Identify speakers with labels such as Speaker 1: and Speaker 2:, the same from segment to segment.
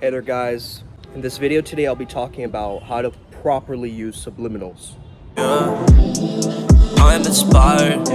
Speaker 1: Hey there guys, in this video today I'll be talking about how to properly use subliminals. I'm inspired.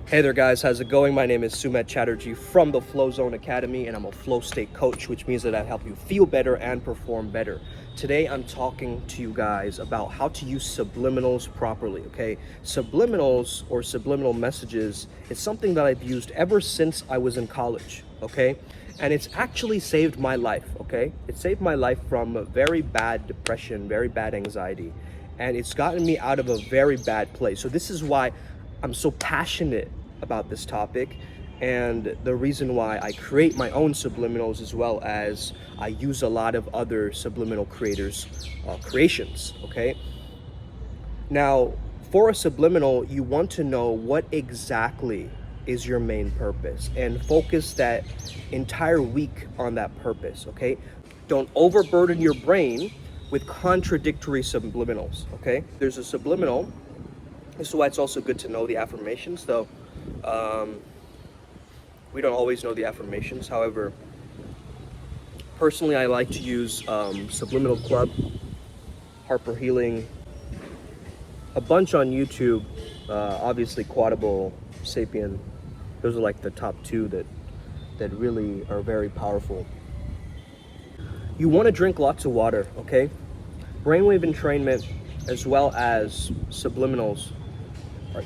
Speaker 1: Hey there guys, how's it going? My name is Sumet Chatterjee from the Flow Zone Academy, and I'm a flow state coach, which means that I help you feel better and perform better. Today I'm talking to you guys about how to use subliminals properly, okay? Subliminals or subliminal messages is something that I've used ever since I was in college, okay? And it's actually saved my life, okay? It saved my life from a very bad depression, very bad anxiety, and it's gotten me out of a very bad place. So this is why I'm so passionate about this topic, and the reason why I create my own subliminals, as well as I use a lot of other subliminal creators' creations, okay? Now, for a subliminal, you want to know what exactly is your main purpose and focus that entire week on that purpose, okay? Don't overburden your brain with contradictory subliminals, okay? There's a subliminal. This is why it's also good to know the affirmations, though. We don't always know the affirmations. However, personally, I like to use Subliminal Club, Harper Healing, a bunch on YouTube, obviously Quotable, Sapien. Those are like the top two that really are very powerful. You want to drink lots of water, okay? Brainwave entrainment as well as subliminals,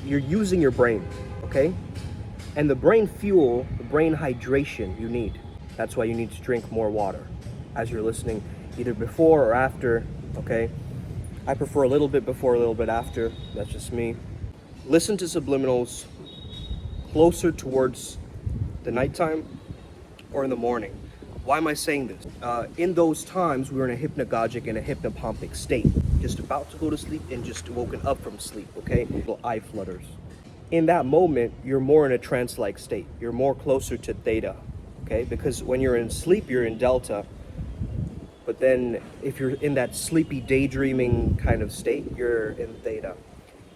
Speaker 1: you're using your brain, okay? And the brain fuel, the brain hydration you need. That's why you need to drink more water as you're listening, either before or after, okay? I prefer a little bit before, a little bit after. That's just me. Listen to subliminals closer towards the nighttime or in the morning. Why am I saying this? In those times, we were in a hypnagogic and a hypnopompic state, just about to go to sleep and just woken up from sleep, okay? Little eye flutters. In that moment, you're more in a trance-like state. You're more closer to theta, okay? Because when you're in sleep, you're in delta. But then if you're in that sleepy daydreaming kind of state, you're in theta.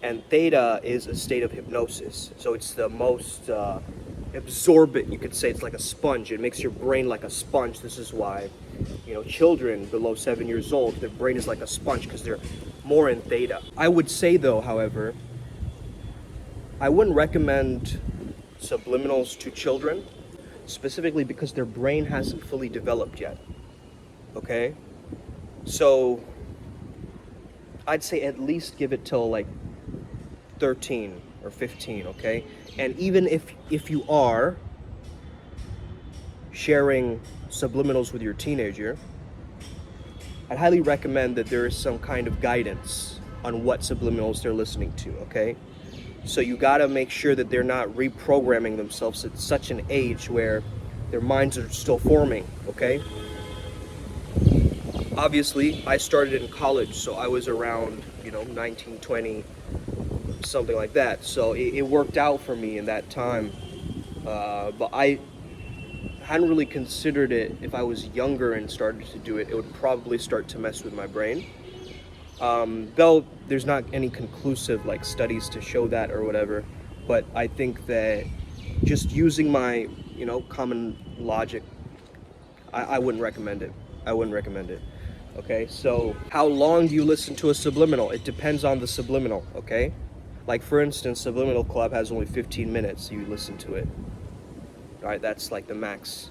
Speaker 1: And theta is a state of hypnosis. So it's the most absorbent, you could say. It's like a sponge. It makes your brain like a sponge. This is why, children below 7 years old, their brain is like a sponge because they're more in theta. I would say though, however, I wouldn't recommend subliminals to children, specifically because their brain hasn't fully developed yet, okay? So I'd say at least give it till like 13 or 15, okay? And even if you are sharing subliminals with your teenager, I'd highly recommend that there is some kind of guidance on what subliminals they're listening to, okay? So you gotta make sure that they're not reprogramming themselves at such an age where their minds are still forming, okay? Obviously, I started in college, so I was around, 19, 20, something like that. So it worked out for me in that time. But I hadn't really considered it. If I was younger and started to do it, it would probably start to mess with my brain. Though there's not any conclusive studies to show that or whatever, but I think that just using my, common logic, I wouldn't recommend it. I wouldn't recommend it. Okay, so how long do you listen to a subliminal? It depends on the subliminal, okay? Like for instance, Subliminal Club has only 15 minutes you listen to it. All right, that's like the max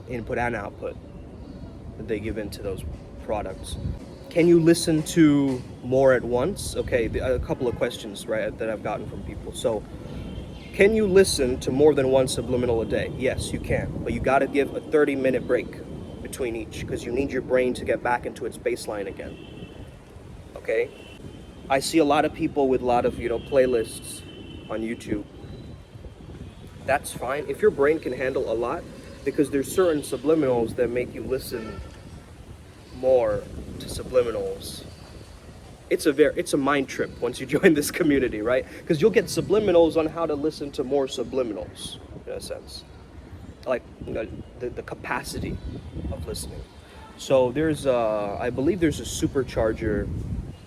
Speaker 1: input and output that they give into those products. Can you listen to more at once? Okay, a couple of questions, right, that I've gotten from people. So, can you listen to more than one subliminal a day? Yes, you can, but you gotta give a 30-minute break between each because you need your brain to get back into its baseline again, okay? I see a lot of people with a lot of, playlists on YouTube. That's fine if your brain can handle a lot, because there's certain subliminals that make you listen more to subliminals. It's a mind trip once you join this community, right? Because you'll get subliminals on how to listen to more subliminals, in a sense. Like, the capacity of listening. So I believe there's a supercharger.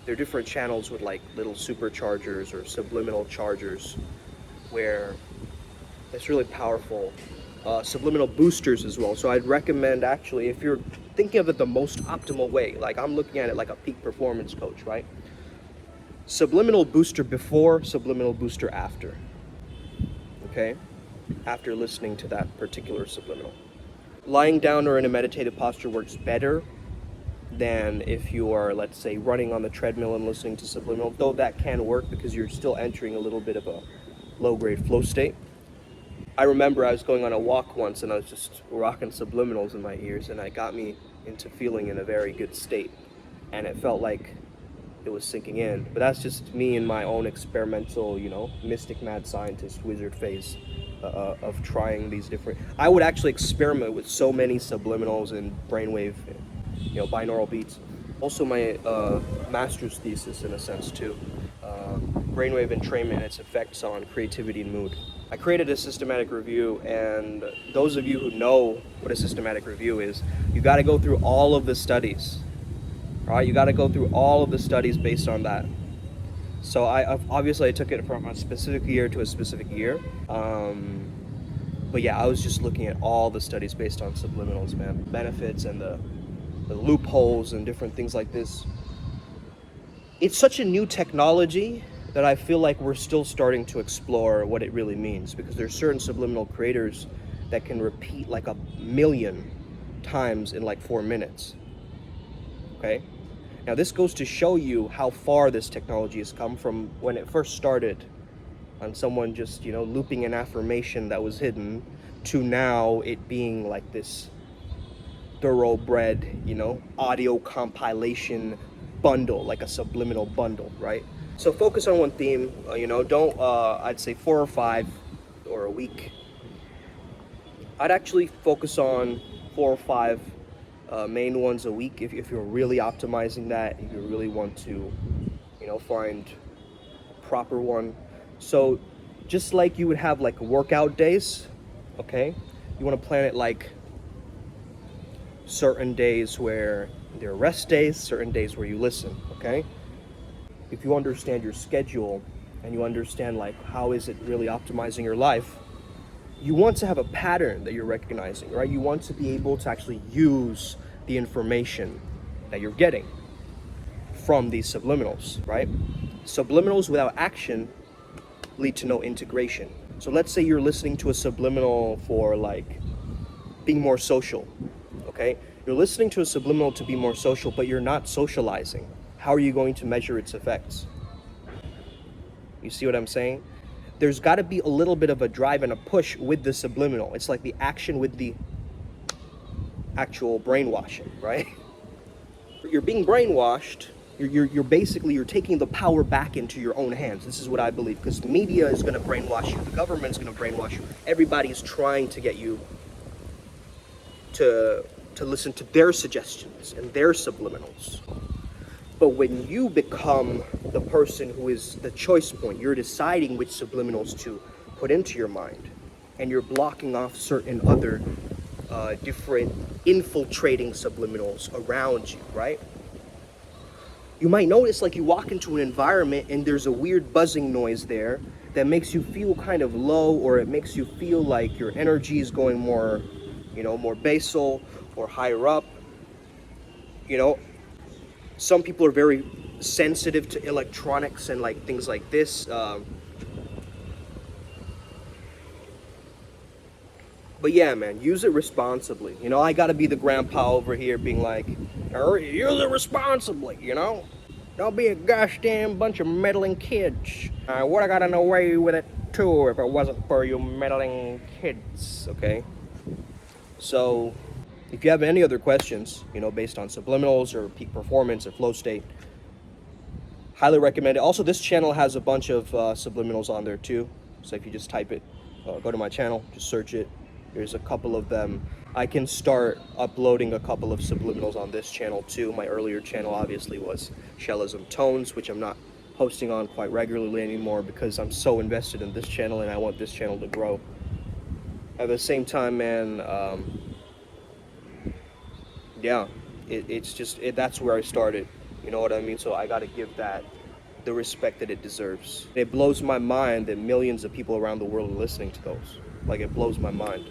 Speaker 1: There are different channels with like little superchargers or subliminal chargers where it's really powerful subliminal boosters as well. So I'd recommend, actually, if you're thinking of it the most optimal way, like I'm looking at it like a peak performance coach, right? Subliminal booster before, subliminal booster after. Okay? After listening to that particular subliminal. Lying down or in a meditative posture works better than if you are, let's say, running on the treadmill and listening to subliminal, though that can work because you're still entering a little bit of a low-grade flow state. I remember I was going on a walk once and I was just rocking subliminals in my ears, and it got me into feeling in a very good state, and it felt like it was sinking in. But that's just me in my own experimental, mystic mad scientist wizard phase of trying these different. I would actually experiment with so many subliminals and brainwave, binaural beats. Also my master's thesis in a sense too. Brainwave entrainment and its effects on creativity and mood. I created a systematic review, and those of you who know what a systematic review is, you got to go through all of the studies. All right, you got to go through all of the studies based on that. So I took it from a specific year to a specific year. But yeah, I was just looking at all the studies based on subliminals, man. Benefits and the loopholes and different things like this. It's such a new technology that I feel like we're still starting to explore what it really means, because there's certain subliminal creators that can repeat like 1,000,000 times in like 4 minutes. Okay? Now this goes to show you how far this technology has come from when it first started on someone just, looping an affirmation that was hidden, to now it being like this thoroughbred, audio compilation bundle, like a subliminal bundle, right? So focus on one theme, don't, I'd say 4 or 5 or a week. I'd actually focus on 4 or 5 main ones a week if you're really optimizing that, if you really want to, find a proper one. So just like you would have like workout days, okay? You want to plan it like certain days where there are rest days, certain days where you listen, okay? If you understand your schedule and you understand like how is it really optimizing your life, you want to have a pattern that you're recognizing, right? You want to be able to actually use the information that you're getting from these subliminals, right? Subliminals without action lead to no integration. So let's say you're listening to a subliminal for like being more social, okay? You're listening to a subliminal to be more social, but you're not socializing. How are you going to measure its effects? You see what I'm saying? There's got to be a little bit of a drive and a push with the subliminal. It's like the action with the actual brainwashing, right? You're being brainwashed. You're basically, you're taking the power back into your own hands. This is what I believe, because the media is going to brainwash you. The government's going to brainwash you. Everybody's trying to get you to listen to their suggestions and their subliminals. But when you become the person who is the choice point, you're deciding which subliminals to put into your mind, and you're blocking off certain other different infiltrating subliminals around you, right? You might notice like you walk into an environment and there's a weird buzzing noise there that makes you feel kind of low, or it makes you feel like your energy is going more, more basal or higher up. Some people are very sensitive to electronics and like things like this. But yeah, man, use it responsibly. I gotta be the grandpa over here being like, use it responsibly, Don't be a gosh damn bunch of meddling kids. I would have gotten away with it too if it wasn't for you meddling kids, okay? So, if you have any other questions, based on subliminals or peak performance or flow state, highly recommend it. Also, this channel has a bunch of subliminals on there too. So if you just type it, go to my channel, just search it. There's a couple of them. I can start uploading a couple of subliminals on this channel too. My earlier channel obviously was Shellism Tones, which I'm not posting on quite regularly anymore because I'm so invested in this channel and I want this channel to grow. At the same time, man, yeah, that's where I started. You know what I mean? So I got to give that the respect that it deserves. It blows my mind that millions of people around the world are listening to those. Like, it blows my mind.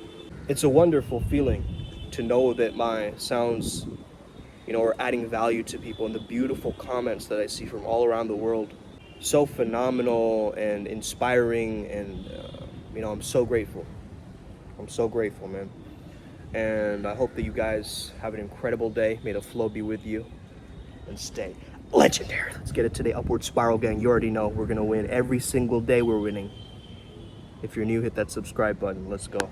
Speaker 1: It's a wonderful feeling to know that my sounds, are adding value to people, and the beautiful comments that I see from all around the world. So phenomenal and inspiring, and I'm so grateful. I'm so grateful, man. And I hope that you guys have an incredible day. May the flow be with you and stay legendary. Let's get it today. Upward Spiral Gang. You already know we're going to win every single day. We're winning. If you're new, hit that subscribe button. Let's go.